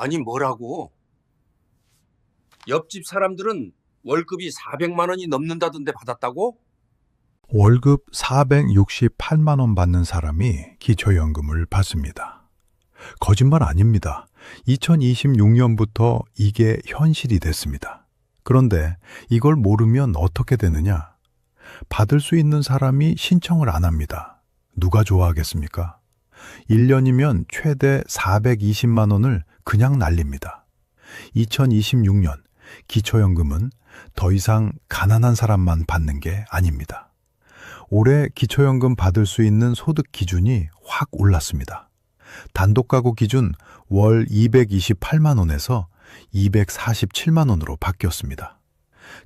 아니, 뭐라고? 옆집 사람들은 월급이 400만 원이 넘는다던데 받았다고? 월급 468만 원 받는 사람이 기초연금을 받습니다. 거짓말 아닙니다. 2026년부터 이게 현실이 됐습니다. 그런데 이걸 모르면 어떻게 되느냐? 받을 수 있는 사람이 신청을 안 합니다. 누가 좋아하겠습니까? 1년이면 최대 420만 원을 그냥 날립니다. 2026년 기초연금은 더 이상 가난한 사람만 받는 게 아닙니다. 올해 기초연금 받을 수 있는 소득 기준이 확 올랐습니다. 단독가구 기준 월 228만 원에서 247만 원으로 바뀌었습니다.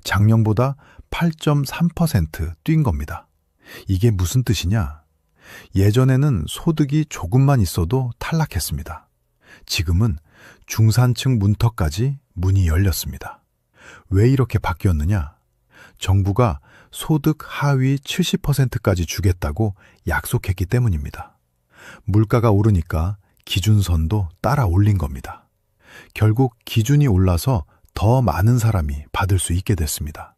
작년보다 8.3% 뛴 겁니다. 이게 무슨 뜻이냐? 예전에는 소득이 조금만 있어도 탈락했습니다. 지금은 중산층 문턱까지 문이 열렸습니다. 왜 이렇게 바뀌었느냐? 정부가 소득 하위 70%까지 주겠다고 약속했기 때문입니다. 물가가 오르니까 기준선도 따라 올린 겁니다. 결국 기준이 올라서 더 많은 사람이 받을 수 있게 됐습니다.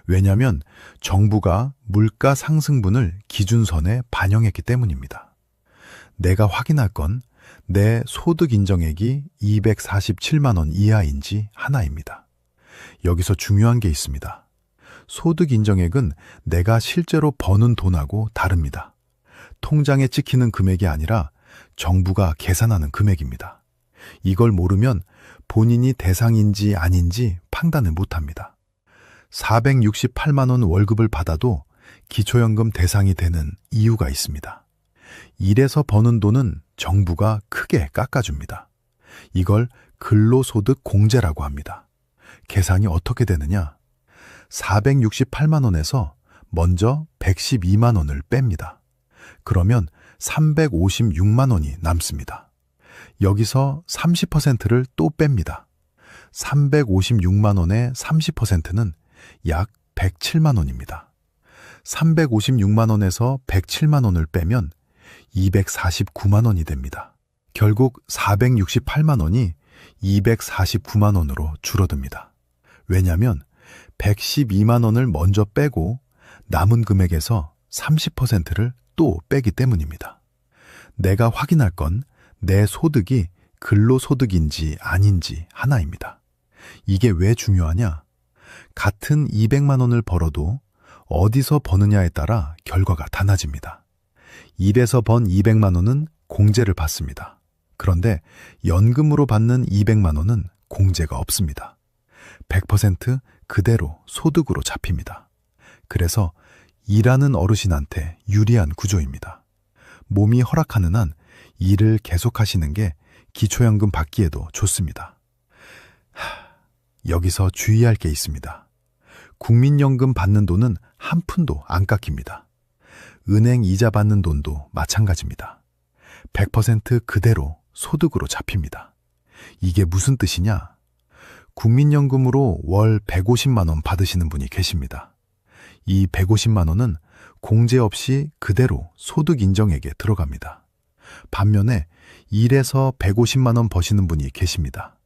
왜냐하면 정부가 물가 상승분을 기준선에 반영했기 때문입니다. 내가 확인할 건 내 소득 인정액이 247만 원 이하인지 하나입니다. 여기서 중요한 게 있습니다. 소득 인정액은 내가 실제로 버는 돈하고 다릅니다. 통장에 찍히는 금액이 아니라 정부가 계산하는 금액입니다. 이걸 모르면 본인이 대상인지 아닌지 판단을 못합니다. 468만 원 월급을 받아도 기초연금 대상이 되는 이유가 있습니다. 일해서 버는 돈은 정부가 크게 깎아줍니다. 이걸 근로소득 공제라고 합니다. 계산이 어떻게 되느냐? 468만 원에서 먼저 112만 원을 뺍니다. 그러면 356만 원이 남습니다. 여기서 30%를 또 뺍니다. 356만 원의 30%는 약 107만 원입니다. 356만 원에서 107만 원을 빼면 249만 원이 됩니다. 결국 468만 원이 249만 원으로 줄어듭니다. 왜냐하면 112만 원을 먼저 빼고 남은 금액에서 30%를 또 빼기 때문입니다. 내가 확인할 건 내 소득이 근로소득인지 아닌지 하나입니다. 이게 왜 중요하냐? 같은 200만 원을 벌어도 어디서 버느냐에 따라 결과가 달라집니다. 일에서 번 200만 원은 공제를 받습니다. 그런데 연금으로 받는 200만 원은 공제가 없습니다. 100% 그대로 소득으로 잡힙니다. 그래서 일하는 어르신한테 유리한 구조입니다. 몸이 허락하는 한 일을 계속하시는 게 기초연금 받기에도 좋습니다. 여기서 주의할 게 있습니다. 국민연금 받는 돈은 한 푼도 안 깎입니다. 은행 이자 받는 돈도 마찬가지입니다. 100% 그대로 소득으로 잡힙니다. 이게 무슨 뜻이냐? 국민연금으로 월 150만 원 받으시는 분이 계십니다. 이 150만 원은 공제 없이 그대로 소득 인정액에 들어갑니다. 반면에 일에서 150만 원 버시는 분이 계십니다.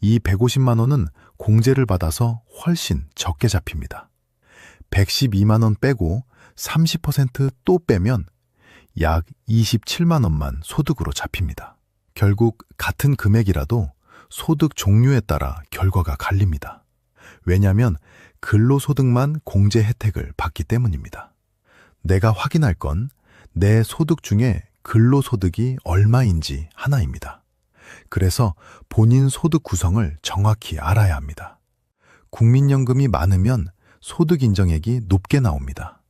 이 150만 원은 공제를 받아서 훨씬 적게 잡힙니다. 112만 원 빼고 30%또 빼면 약 27만 원만 소득으로 잡힙니다. 결국 같은 금액이라도 소득 종류에 따라 결과가 갈립니다. 왜냐하면 근로소득만 공제 혜택을 받기 때문입니다. 내가 확인할 건 내 소득 중에 근로소득이 얼마인지 하나입니다. 그래서 본인 소득 구성을 정확히 알아야 합니다. 국민연금이 많으면 소득 인정액이 높게 나옵니다.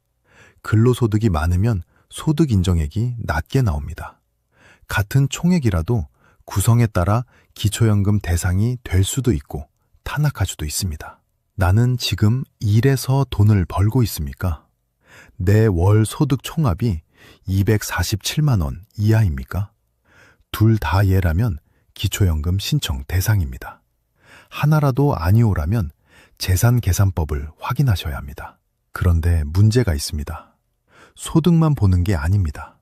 근로소득이 많으면 소득 인정액이 낮게 나옵니다. 같은 총액이라도 구성에 따라 기초연금 대상이 될 수도 있고 탄압할 수도 있습니다. 나는 지금 일해서 돈을 벌고 있습니까? 내 월 소득 총합이 247만 원 이하입니까? 둘 다 예라면 기초연금 신청 대상입니다. 하나라도 아니오라면 재산계산법을 확인하셔야 합니다. 그런데 문제가 있습니다. 소득만 보는 게 아닙니다.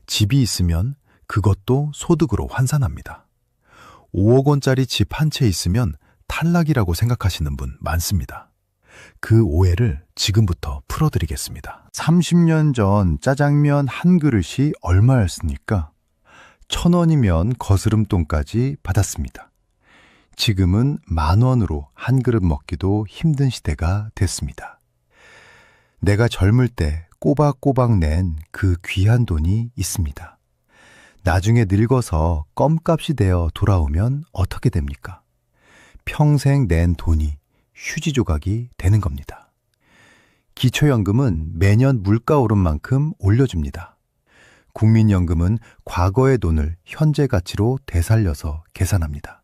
집이 있으면 그것도 소득으로 환산합니다. 5억 원짜리 집 한 채 있으면 탈락이라고 생각하시는 분 많습니다. 그 오해를 지금부터 풀어드리겠습니다. 30년 전 짜장면 한 그릇이 얼마였습니까? 1,000원이면 거스름돈까지 받았습니다. 지금은 10,000원으로 한 그릇 먹기도 힘든 시대가 됐습니다. 내가 젊을 때 꼬박꼬박 낸 그 귀한 돈이 있습니다. 나중에 늙어서 껌값이 되어 돌아오면 어떻게 됩니까? 평생 낸 돈이 휴지 조각이 되는 겁니다. 기초연금은 매년 물가 오른 만큼 올려줍니다. 국민연금은 과거의 돈을 현재 가치로 되살려서 계산합니다.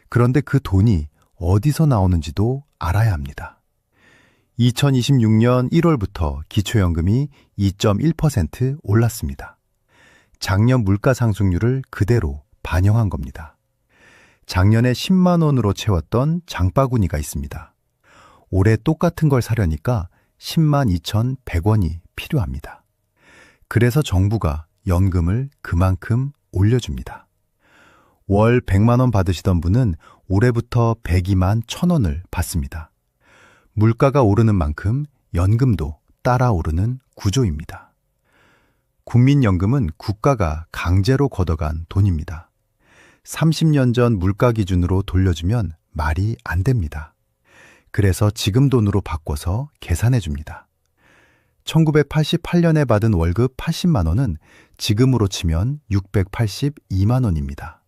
그런데 그 돈이 어디서 나오는지도 알아야 합니다. 2026년 1월부터 기초연금이 2.1% 올랐습니다. 작년 물가 상승률을 그대로 반영한 겁니다. 작년에 10만 원으로 채웠던 장바구니가 있습니다. 올해 똑같은 걸 사려니까 10만 2,100원이 필요합니다. 그래서 정부가 연금을 그만큼 올려줍니다. 월 100만 원 받으시던 분은 올해부터 102만 1,000원을 받습니다. 물가가 오르는 만큼 연금도 따라 오르는 구조입니다. 국민연금은 국가가 강제로 걷어간 돈입니다. 30년 전 물가 기준으로 돌려주면 말이 안 됩니다. 그래서 지금 돈으로 바꿔서 계산해 줍니다. 1988년에 받은 월급 80만 원은 지금으로 치면 682만 원입니다.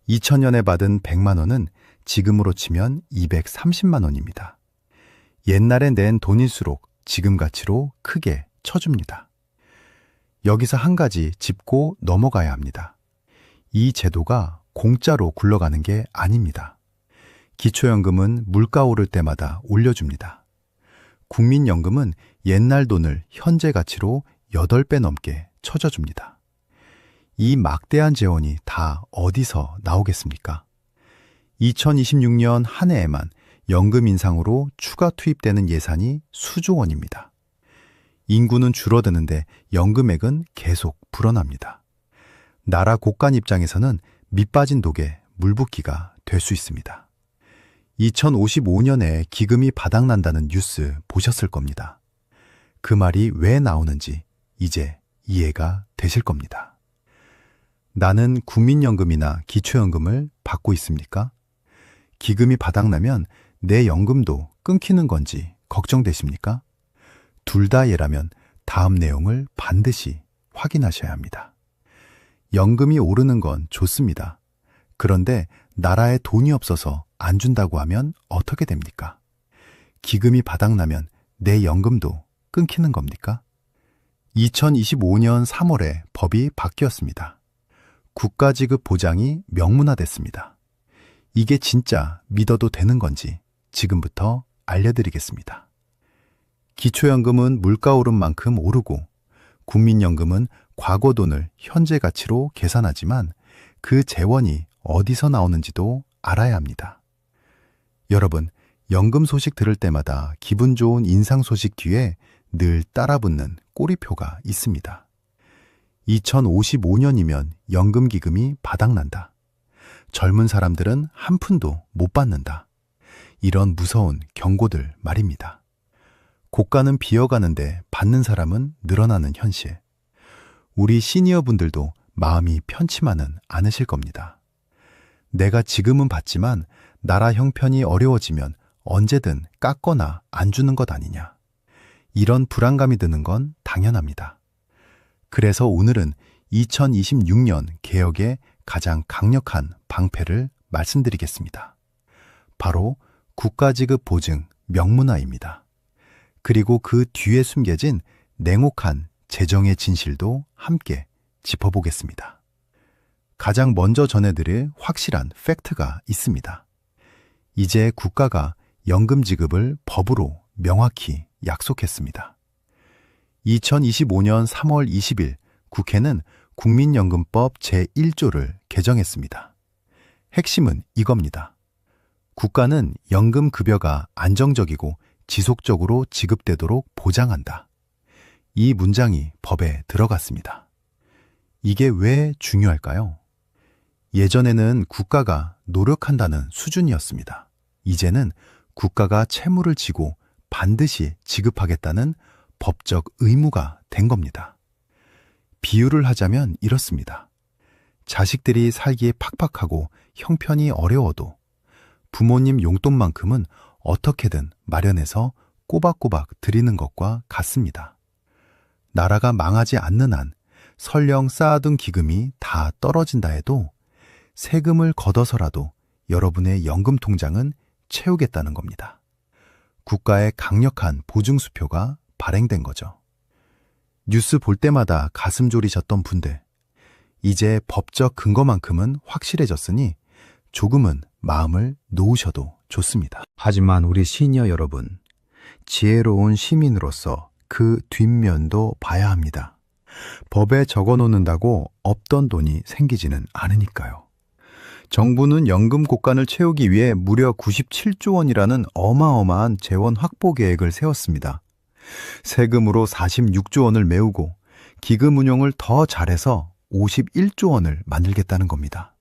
2000년에 받은 100만 원은 지금으로 치면 230만 원입니다. 옛날에 낸 돈일수록 지금 가치로 크게 쳐줍니다. 여기서 한 가지 짚고 넘어가야 합니다. 이 제도가 공짜로 굴러가는 게 아닙니다. 기초연금은 물가 오를 때마다 올려줍니다. 국민연금은 옛날 돈을 현재 가치로 8배 넘게 쳐줘줍니다. 이 막대한 재원이 다 어디서 나오겠습니까? 2026년 한 해에만 연금 인상으로 추가 투입되는 예산이 수조 원입니다. 인구는 줄어드는데 연금액은 계속 불어납니다. 나라 곳간 입장에서는 밑빠진 독에 물 붓기가 될 수 있습니다. 2055년에 기금이 바닥난다는 뉴스 보셨을 겁니다. 그 말이 왜 나오는지 이제 이해가 되실 겁니다. 나는 국민연금이나 기초연금을 받고 있습니까? 기금이 바닥나면 내 연금도 끊기는 건지 걱정되십니까? 둘 다 예라면 다음 내용을 반드시 확인하셔야 합니다. 연금이 오르는 건 좋습니다. 그런데 나라에 돈이 없어서 안 준다고 하면 어떻게 됩니까? 기금이 바닥나면 내 연금도 끊기는 겁니까? 2025년 3월에 법이 바뀌었습니다. 국가지급 보장이 명문화됐습니다. 이게 진짜 믿어도 되는 건지 지금부터 알려드리겠습니다. 기초연금은 물가 오른 만큼 오르고 국민연금은 과거 돈을 현재 가치로 계산하지만 그 재원이 어디서 나오는지도 알아야 합니다. 여러분, 연금 소식 들을 때마다 기분 좋은 인상 소식 뒤에 늘 따라붙는 꼬리표가 있습니다. 2055년이면 연금기금이 바닥난다. 젊은 사람들은 한 푼도 못 받는다. 이런 무서운 경고들 말입니다. 고가는 비어가는데 받는 사람은 늘어나는 현실. 우리 시니어분들도 마음이 편치만은 않으실 겁니다. 내가 지금은 받지만 나라 형편이 어려워지면 언제든 깎거나 안 주는 것 아니냐. 이런 불안감이 드는 건 당연합니다. 그래서 오늘은 2026년 개혁의 가장 강력한 방패를 말씀드리겠습니다. 바로 국가지급 보증 명문화입니다. 그리고 그 뒤에 숨겨진 냉혹한 재정의 진실도 함께 짚어보겠습니다. 가장 먼저 전해드릴 확실한 팩트가 있습니다. 이제 국가가 연금 지급을 법으로 명확히 약속했습니다. 2025년 3월 20일 국회는 국민연금법 제1조를 개정했습니다. 핵심은 이겁니다. 국가는 연금 급여가 안정적이고 지속적으로 지급되도록 보장한다. 이 문장이 법에 들어갔습니다. 이게 왜 중요할까요? 예전에는 국가가 노력한다는 수준이었습니다. 이제는 국가가 채무를 지고 반드시 지급하겠다는 법적 의무가 된 겁니다. 비유를 하자면 이렇습니다. 자식들이 살기에 팍팍하고 형편이 어려워도 부모님 용돈만큼은 어떻게든 마련해서 꼬박꼬박 드리는 것과 같습니다. 나라가 망하지 않는 한 설령 쌓아둔 기금이 다 떨어진다 해도 세금을 걷어서라도 여러분의 연금 통장은 채우겠다는 겁니다. 국가의 강력한 보증수표가 발행된 거죠. 뉴스 볼 때마다 가슴 졸이셨던 분들, 이제 법적 근거만큼은 확실해졌으니 조금은 마음을 놓으셔도 좋습니다. 하지만 우리 시니어 여러분, 지혜로운 시민으로서 그 뒷면도 봐야 합니다. 법에 적어 놓는다고 없던 돈이 생기지는 않으니까요. 정부는 연금 곡간을 채우기 위해 무려 97조 원이라는 어마어마한 재원 확보 계획을 세웠습니다. 세금으로 46조 원을 메우고 기금 운용을 더 잘해서 51조 원을 만들겠다는 겁니다.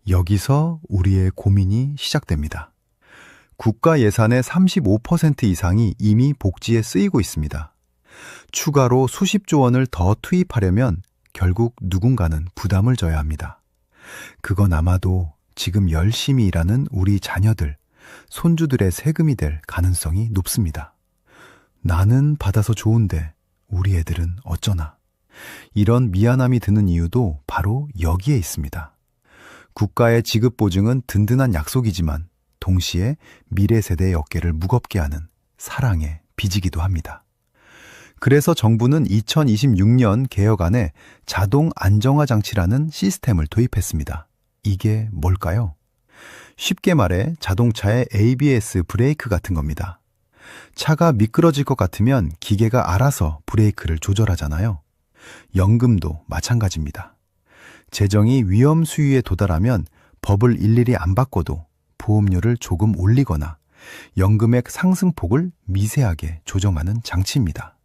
여기서 우리의 고민이 시작됩니다. 국가 예산의 35% 이상이 이미 복지에 쓰이고 있습니다. 추가로 수십조 원을 더 투입하려면 결국 누군가는 부담을 져야 합니다. 그건 아마도 지금 열심히 일하는 우리 자녀들, 손주들의 세금이 될 가능성이 높습니다. 나는 받아서 좋은데 우리 애들은 어쩌나. 이런 미안함이 드는 이유도 바로 여기에 있습니다. 국가의 지급 보증은 든든한 약속이지만 동시에 미래 세대의 어깨를 무겁게 하는 사랑의 빚이기도 합니다. 그래서 정부는 2026년 개혁안에 자동 안정화 장치라는 시스템을 도입했습니다. 이게 뭘까요? 쉽게 말해 자동차의 ABS 브레이크 같은 겁니다. 차가 미끄러질 것 같으면 기계가 알아서 브레이크를 조절하잖아요. 연금도 마찬가지입니다. 재정이 위험 수위에 도달하면 법을 일일이 안 바꿔도 보험료를 조금 올리거나 연금액 상승폭을 미세하게 조정하는 장치입니다.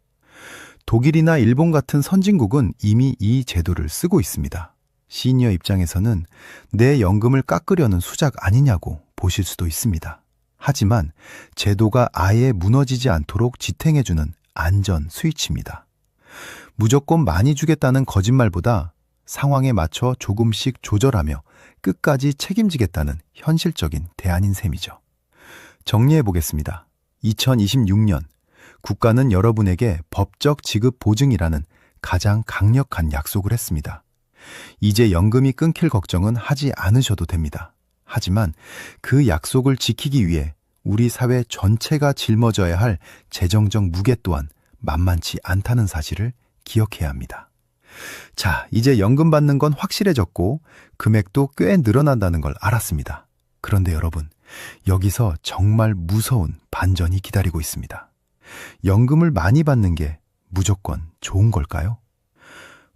독일이나 일본 같은 선진국은 이미 이 제도를 쓰고 있습니다. 시니어 입장에서는 내 연금을 깎으려는 수작 아니냐고 보실 수도 있습니다. 하지만 제도가 아예 무너지지 않도록 지탱해주는 안전 스위치입니다. 무조건 많이 주겠다는 거짓말보다 상황에 맞춰 조금씩 조절하며 끝까지 책임지겠다는 현실적인 대안인 셈이죠. 정리해 보겠습니다. 2026년 국가는 여러분에게 법적 지급 보증이라는 가장 강력한 약속을 했습니다. 이제 연금이 끊길 걱정은 하지 않으셔도 됩니다. 하지만 그 약속을 지키기 위해 우리 사회 전체가 짊어져야 할 재정적 무게 또한 만만치 않다는 사실을 기억해야 합니다. 자, 이제 연금 받는 건 확실해졌고 금액도 꽤 늘어난다는 걸 알았습니다. 그런데 여러분, 여기서 정말 무서운 반전이 기다리고 있습니다. 연금을 많이 받는 게 무조건 좋은 걸까요?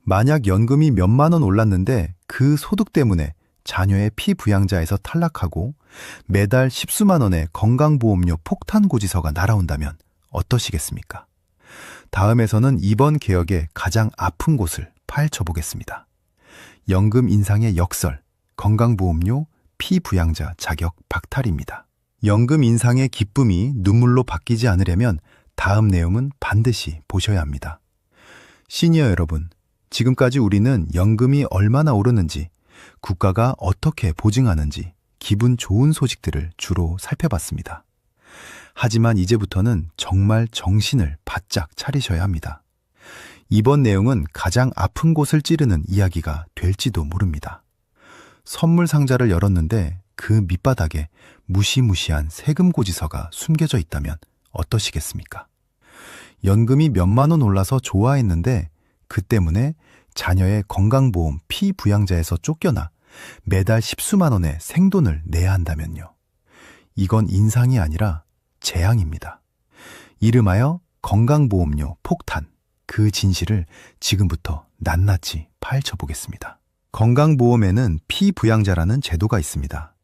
만약 연금이 몇만 원 올랐는데 그 소득 때문에 자녀의 피부양자에서 탈락하고 매달 십수만 원의 건강보험료 폭탄 고지서가 날아온다면 어떠시겠습니까? 다음에서는 이번 개혁의 가장 아픈 곳을 파헤쳐 보겠습니다. 연금 인상의 역설, 건강보험료 피부양자 자격 박탈입니다. 연금 인상의 기쁨이 눈물로 바뀌지 않으려면 다음 내용은 반드시 보셔야 합니다. 시니어 여러분, 지금까지 우리는 연금이 얼마나 오르는지, 국가가 어떻게 보증하는지 기분 좋은 소식들을 주로 살펴봤습니다. 하지만 이제부터는 정말 정신을 바짝 차리셔야 합니다. 이번 내용은 가장 아픈 곳을 찌르는 이야기가 될지도 모릅니다. 선물 상자를 열었는데 그 밑바닥에 무시무시한 세금 고지서가 숨겨져 있다면 어떠시겠습니까? 연금이 몇만 원 올라서 좋아했는데 그 때문에 자녀의 건강보험 피부양자에서 쫓겨나 매달 십수만 원의 생돈을 내야 한다면요. 이건 인상이 아니라 재앙입니다. 이름하여 건강보험료 폭탄, 그 진실을 지금부터 낱낱이 파헤쳐 보겠습니다. 건강보험에는 피부양자라는 제도가 있습니다.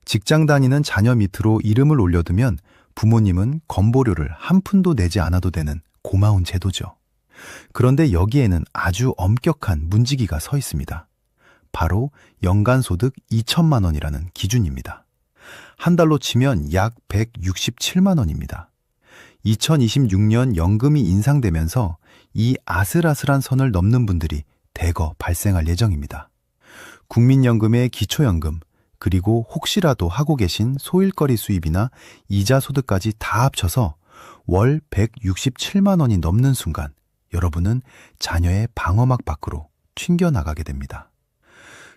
직장 다니는 자녀 밑으로 이름을 올려두면 부모님은 건보료를 한 푼도 내지 않아도 되는 고마운 제도죠. 그런데 여기에는 아주 엄격한 문지기가 서 있습니다. 바로 연간 소득 2천만 원이라는 기준입니다. 한 달로 치면 약 167만 원입니다. 2026년 연금이 인상되면서 이 아슬아슬한 선을 넘는 분들이 대거 발생할 예정입니다. 국민연금의 기초연금, 그리고 혹시라도 하고 계신 소일거리 수입이나 이자 소득까지 다 합쳐서 월 167만 원이 넘는 순간 여러분은 자녀의 방어막 밖으로 튕겨나가게 됩니다.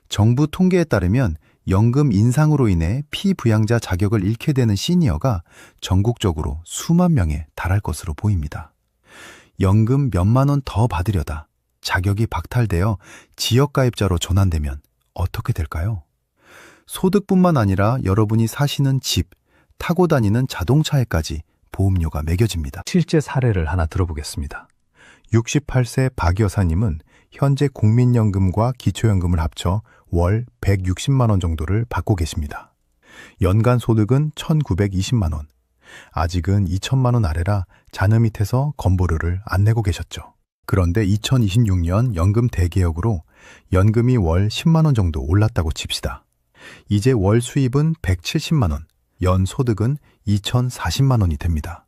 정부 통계에 따르면 연금 인상으로 인해 피부양자 자격을 잃게 되는 시니어가 전국적으로 수만 명에 달할 것으로 보입니다. 연금 몇만 원 더 받으려다 자격이 박탈되어 지역가입자로 전환되면 어떻게 될까요? 소득뿐만 아니라 여러분이 사시는 집, 타고 다니는 자동차에까지 보험료가 매겨집니다. 실제 사례를 하나 들어보겠습니다. 68세 박 여사님은 현재 국민연금과 기초연금을 합쳐 월 160만 원 정도를 받고 계십니다. 연간 소득은 1,920만 원. 아직은 2천만 원 아래라 자녀 밑에서 건보료를 안 내고 계셨죠. 그런데 2026년 연금 대개혁으로 연금이 월 10만 원 정도 올랐다고 칩시다. 이제 월 수입은 170만 원, 연 소득은 2,040만 원이 됩니다.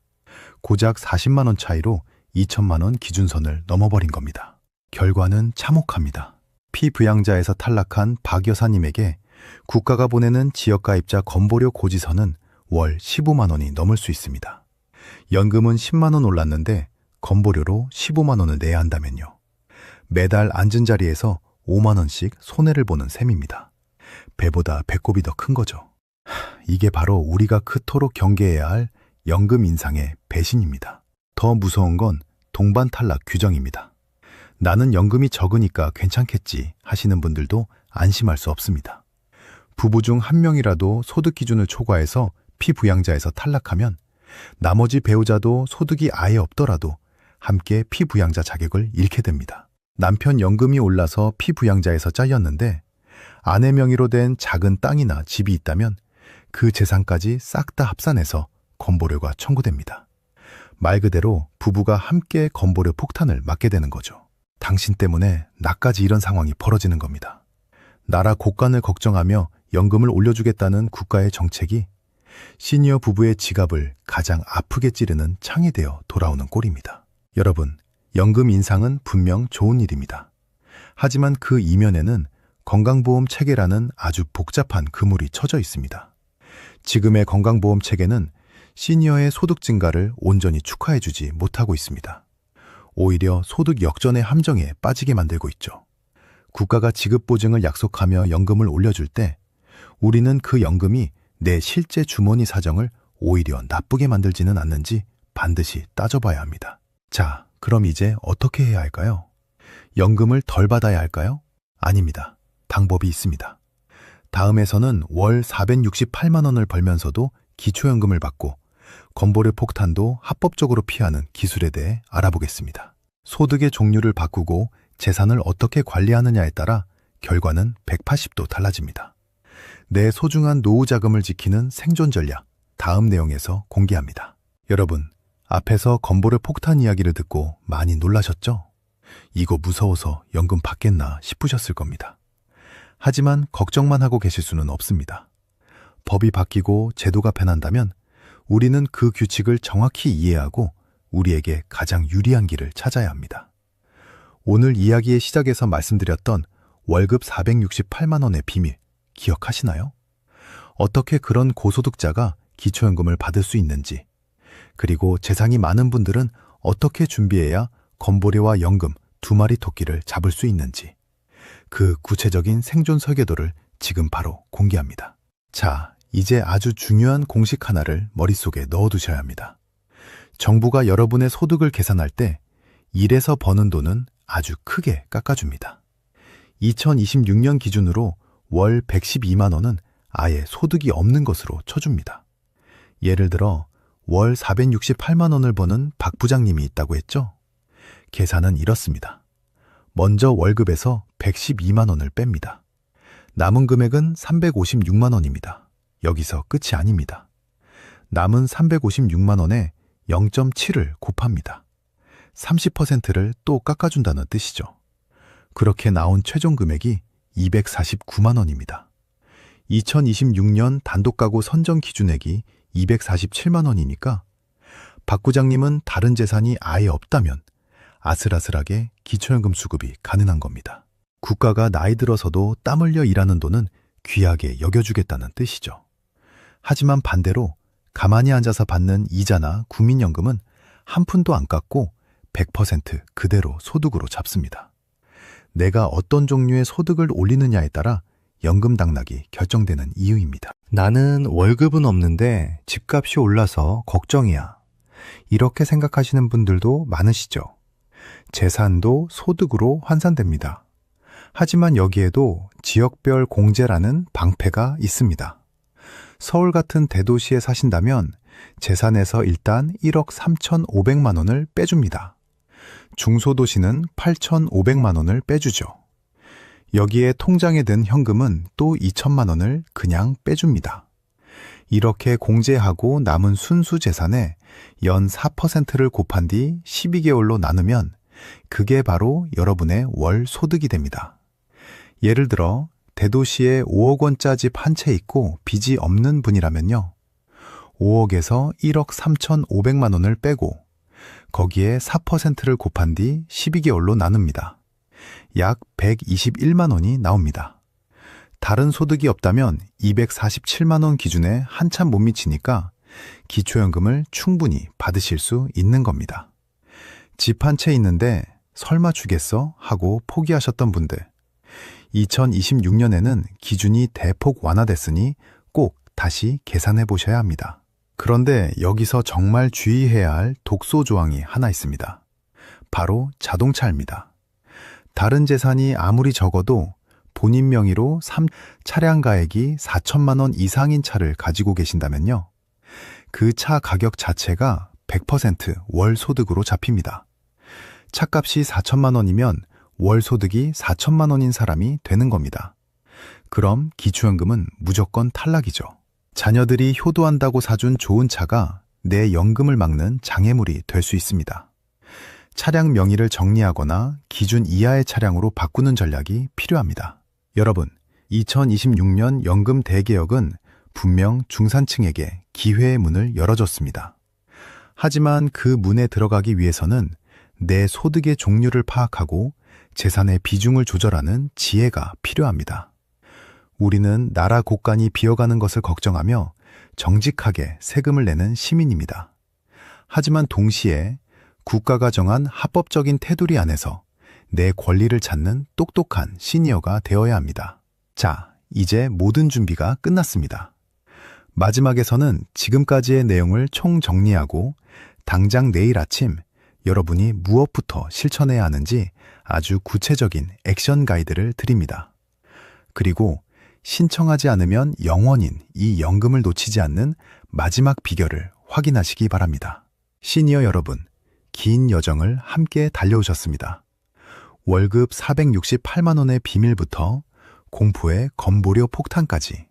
고작 40만 원 차이로 2천만 원 기준선을 넘어버린 겁니다. 결과는 참혹합니다. 피부양자에서 탈락한 박 여사님에게 국가가 보내는 지역가입자 건보료 고지서는 월 15만 원이 넘을 수 있습니다. 연금은 10만 원 올랐는데 건보료로 15만 원을 내야 한다면요. 매달 앉은 자리에서 5만 원씩 손해를 보는 셈입니다. 배보다 배꼽이 더 큰 거죠. 이게 바로 우리가 그토록 경계해야 할 연금 인상의 배신입니다. 더 무서운 건 동반 탈락 규정입니다. 나는 연금이 적으니까 괜찮겠지 하시는 분들도 안심할 수 없습니다. 부부 중 한 명이라도 소득 기준을 초과해서 피부양자에서 탈락하면 나머지 배우자도 소득이 아예 없더라도 함께 피부양자 자격을 잃게 됩니다. 남편 연금이 올라서 피부양자에서 잘렸는데 아내 명의로 된 작은 땅이나 집이 있다면 그 재산까지 싹 다 합산해서 건보료가 청구됩니다. 말 그대로 부부가 함께 건보료 폭탄을 맞게 되는 거죠. 당신 때문에 나까지 이런 상황이 벌어지는 겁니다. 나라 곳간을 걱정하며 연금을 올려주겠다는 국가의 정책이 시니어 부부의 지갑을 가장 아프게 찌르는 창이 되어 돌아오는 꼴입니다. 여러분, 연금 인상은 분명 좋은 일입니다. 하지만 그 이면에는 건강보험 체계라는 아주 복잡한 그물이 쳐져 있습니다. 지금의 건강보험 체계는 시니어의 소득 증가를 온전히 축하해주지 못하고 있습니다. 오히려 소득 역전의 함정에 빠지게 만들고 있죠. 국가가 지급 보증을 약속하며 연금을 올려줄 때 우리는 그 연금이 내 실제 주머니 사정을 오히려 나쁘게 만들지는 않는지 반드시 따져봐야 합니다. 자, 그럼 이제 어떻게 해야 할까요? 연금을 덜 받아야 할까요? 아닙니다. 방법이 있습니다. 다음에서는 월 468만 원을 벌면서도 기초연금을 받고 건보료 폭탄도 합법적으로 피하는 기술에 대해 알아보겠습니다. 소득의 종류를 바꾸고 재산을 어떻게 관리하느냐에 따라 결과는 180도 달라집니다. 내 소중한 노후 자금을 지키는 생존 전략, 다음 내용에서 공개합니다. 여러분, 앞에서 건보료 폭탄 이야기를 듣고 많이 놀라셨죠? 이거 무서워서 연금 받겠나 싶으셨을 겁니다. 하지만 걱정만 하고 계실 수는 없습니다. 법이 바뀌고 제도가 변한다면 우리는 그 규칙을 정확히 이해하고 우리에게 가장 유리한 길을 찾아야 합니다. 오늘 이야기의 시작에서 말씀드렸던 월급 468만 원의 비밀 기억하시나요? 어떻게 그런 고소득자가 기초연금을 받을 수 있는지, 그리고 재산이 많은 분들은 어떻게 준비해야 건보료와 연금 두 마리 토끼를 잡을 수 있는지, 그 구체적인 생존 설계도를 지금 바로 공개합니다. 자, 이제 아주 중요한 공식 하나를 머릿속에 넣어두셔야 합니다. 정부가 여러분의 소득을 계산할 때 일해서 버는 돈은 아주 크게 깎아줍니다. 2026년 기준으로 월 112만 원은 아예 소득이 없는 것으로 쳐줍니다. 예를 들어 월 468만 원을 버는 박 부장님이 있다고 했죠? 계산은 이렇습니다. 먼저 월급에서 112만 원을 뺍니다. 남은 금액은 356만 원입니다. 여기서 끝이 아닙니다. 남은 356만 원에 0.7을 곱합니다. 30%를 또 깎아준다는 뜻이죠. 그렇게 나온 최종 금액이 249만 원입니다. 2026년 단독가구 선정 기준액이 247만 원이니까 박 부장님은 다른 재산이 아예 없다면 아슬아슬하게 기초연금 수급이 가능한 겁니다. 국가가 나이 들어서도 땀 흘려 일하는 돈은 귀하게 여겨주겠다는 뜻이죠. 하지만 반대로 가만히 앉아서 받는 이자나 국민연금은 한 푼도 안 깎고 100% 그대로 소득으로 잡습니다. 내가 어떤 종류의 소득을 올리느냐에 따라 연금 당락이 결정되는 이유입니다. 나는 월급은 없는데 집값이 올라서 걱정이야. 이렇게 생각하시는 분들도 많으시죠. 재산도 소득으로 환산됩니다. 하지만 여기에도 지역별 공제라는 방패가 있습니다. 서울 같은 대도시에 사신다면 재산에서 일단 1억 3,500만 원을 빼줍니다. 중소도시는 8,500만 원을 빼주죠. 여기에 통장에 든 현금은 또 2천만 원을 그냥 빼줍니다. 이렇게 공제하고 남은 순수 재산에 연 4%를 곱한 뒤 12개월로 나누면 그게 바로 여러분의 월 소득이 됩니다. 예를 들어 대도시에 5억 원짜리 집 한 채 있고 빚이 없는 분이라면요. 5억에서 1억 3,500만 원을 빼고 거기에 4%를 곱한 뒤 12개월로 나눕니다. 약 121만 원이 나옵니다. 다른 소득이 없다면 247만 원 기준에 한참 못 미치니까 기초연금을 충분히 받으실 수 있는 겁니다. 집 한 채 있는데 설마 주겠어? 하고 포기하셨던 분들, 2026년에는 기준이 대폭 완화됐으니 꼭 다시 계산해 보셔야 합니다. 그런데 여기서 정말 주의해야 할 독소 조항이 하나 있습니다. 바로 자동차입니다. 다른 재산이 아무리 적어도 본인 명의로 차량 가액이 4천만 원 이상인 차를 가지고 계신다면요. 그 차 가격 자체가 100% 월 소득으로 잡힙니다. 차값이 4천만 원이면 월 소득이 4천만 원인 사람이 되는 겁니다. 그럼 기초연금은 무조건 탈락이죠. 자녀들이 효도한다고 사준 좋은 차가 내 연금을 막는 장애물이 될 수 있습니다. 차량 명의를 정리하거나 기준 이하의 차량으로 바꾸는 전략이 필요합니다. 여러분, 2026년 연금 대개혁은 분명 중산층에게 기회의 문을 열어줬습니다. 하지만 그 문에 들어가기 위해서는 내 소득의 종류를 파악하고 재산의 비중을 조절하는 지혜가 필요합니다. 우리는 나라 곳간이 비어가는 것을 걱정하며 정직하게 세금을 내는 시민입니다. 하지만 동시에 국가가 정한 합법적인 테두리 안에서 내 권리를 찾는 똑똑한 시니어가 되어야 합니다. 자, 이제 모든 준비가 끝났습니다. 마지막에서는 지금까지의 내용을 총정리하고 당장 내일 아침 여러분이 무엇부터 실천해야 하는지 아주 구체적인 액션 가이드를 드립니다. 그리고 신청하지 않으면 영원인 이 연금을 놓치지 않는 마지막 비결을 확인하시기 바랍니다. 시니어 여러분, 긴 여정을 함께 달려오셨습니다. 월급 468만 원의 비밀부터 공포의 건보료 폭탄까지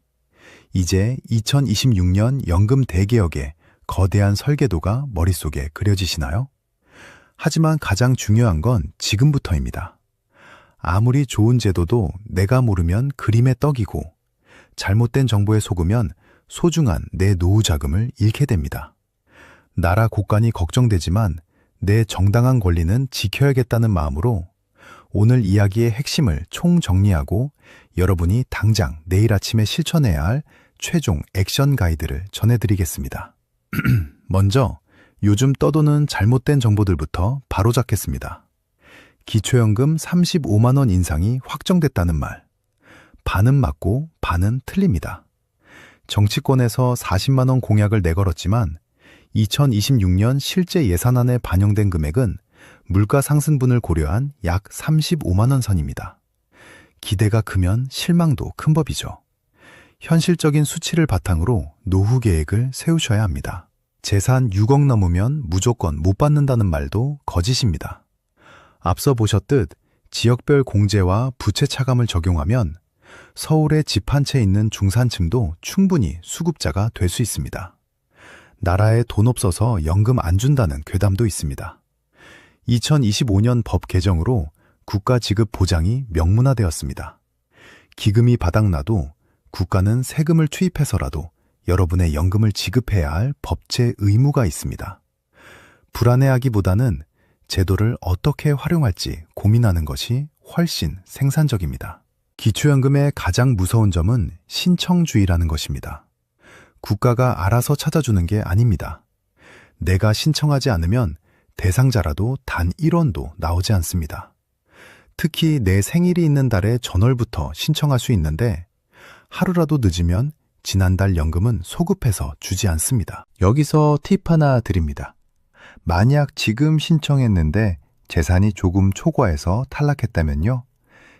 이제 2026년 연금 대개혁의 거대한 설계도가 머릿속에 그려지시나요? 하지만 가장 중요한 건 지금부터입니다. 아무리 좋은 제도도 내가 모르면 그림의 떡이고 잘못된 정보에 속으면 소중한 내 노후 자금을 잃게 됩니다. 나라 곳간이 걱정되지만 내 정당한 권리는 지켜야겠다는 마음으로 오늘 이야기의 핵심을 총정리하고 여러분이 당장 내일 아침에 실천해야 할 최종 액션 가이드를 전해드리겠습니다. 먼저 요즘 떠도는 잘못된 정보들부터 바로잡겠습니다. 기초연금 35만 원 인상이 확정됐다는 말. 반은 맞고 반은 틀립니다. 정치권에서 40만 원 공약을 내걸었지만 2026년 실제 예산안에 반영된 금액은 물가 상승분을 고려한 약 35만 원 선입니다. 기대가 크면 실망도 큰 법이죠. 현실적인 수치를 바탕으로 노후 계획을 세우셔야 합니다. 재산 6억 넘으면 무조건 못 받는다는 말도 거짓입니다. 앞서 보셨듯 지역별 공제와 부채 차감을 적용하면 서울에 집 한 채 있는 중산층도 충분히 수급자가 될 수 있습니다. 나라에 돈 없어서 연금 안 준다는 괴담도 있습니다. 2025년 법 개정으로 국가 지급 보장이 명문화되었습니다. 기금이 바닥나도 국가는 세금을 투입해서라도 여러분의 연금을 지급해야 할 법제 의무가 있습니다. 불안해하기보다는 제도를 어떻게 활용할지 고민하는 것이 훨씬 생산적입니다. 기초연금의 가장 무서운 점은 신청주의라는 것입니다. 국가가 알아서 찾아주는 게 아닙니다. 내가 신청하지 않으면 대상자라도 단 1원도 나오지 않습니다. 특히 내 생일이 있는 달에 전월부터 신청할 수 있는데 하루라도 늦으면 지난달 연금은 소급해서 주지 않습니다. 여기서 팁 하나 드립니다. 만약 지금 신청했는데 재산이 조금 초과해서 탈락했다면요.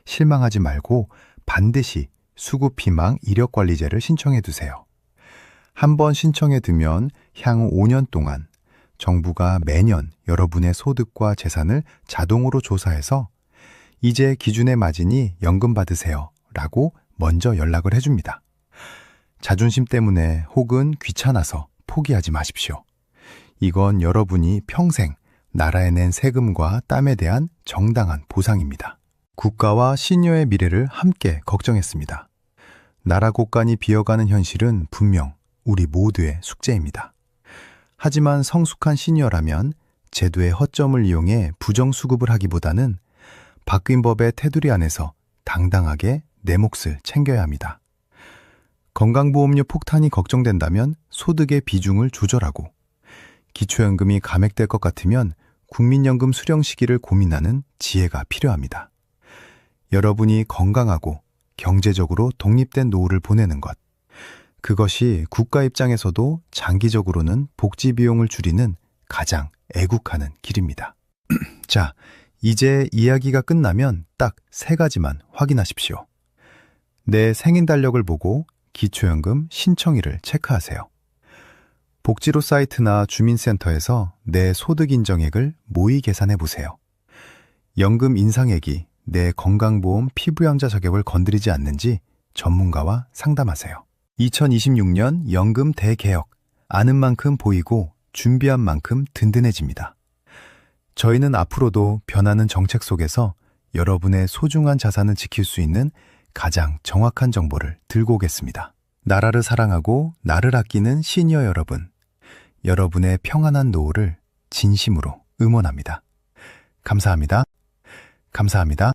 실망하지 말고 반드시 수급희망 이력관리제를 신청해 두세요. 한번 신청해 두면 향후 5년 동안 정부가 매년 여러분의 소득과 재산을 자동으로 조사해서 이제 기준에 맞으니 연금 받으세요 라고 먼저 연락을 해줍니다. 자존심 때문에 혹은 귀찮아서 포기하지 마십시오. 이건 여러분이 평생 나라에 낸 세금과 땀에 대한 정당한 보상입니다. 국가와 시니어의 미래를 함께 걱정했습니다. 나라 곳간이 비어가는 현실은 분명 우리 모두의 숙제입니다. 하지만 성숙한 시니어라면 제도의 허점을 이용해 부정수급을 하기보다는 바뀐 법의 테두리 안에서 당당하게 내 몫을 챙겨야 합니다. 건강보험료 폭탄이 걱정된다면 소득의 비중을 조절하고 기초연금이 감액될 것 같으면 국민연금 수령 시기를 고민하는 지혜가 필요합니다. 여러분이 건강하고 경제적으로 독립된 노후를 보내는 것, 그것이 국가 입장에서도 장기적으로는 복지 비용을 줄이는 가장 애국하는 길입니다. 자, 이제 이야기가 끝나면 딱 3가지만 확인하십시오. 내 생인 달력을 보고 기초연금 신청일을 체크하세요. 복지로 사이트나 주민센터에서 내 소득 인정액을 모의 계산해 보세요. 연금 인상액이 내 건강보험 피부양자 자격을 건드리지 않는지 전문가와 상담하세요. 2026년 연금 대개혁, 아는 만큼 보이고 준비한 만큼 든든해집니다. 저희는 앞으로도 변하는 정책 속에서 여러분의 소중한 자산을 지킬 수 있는 가장 정확한 정보를 들고 오겠습니다. 나라를 사랑하고 나를 아끼는 시니어 여러분, 여러분의 평안한 노후를 진심으로 응원합니다. 감사합니다. 감사합니다.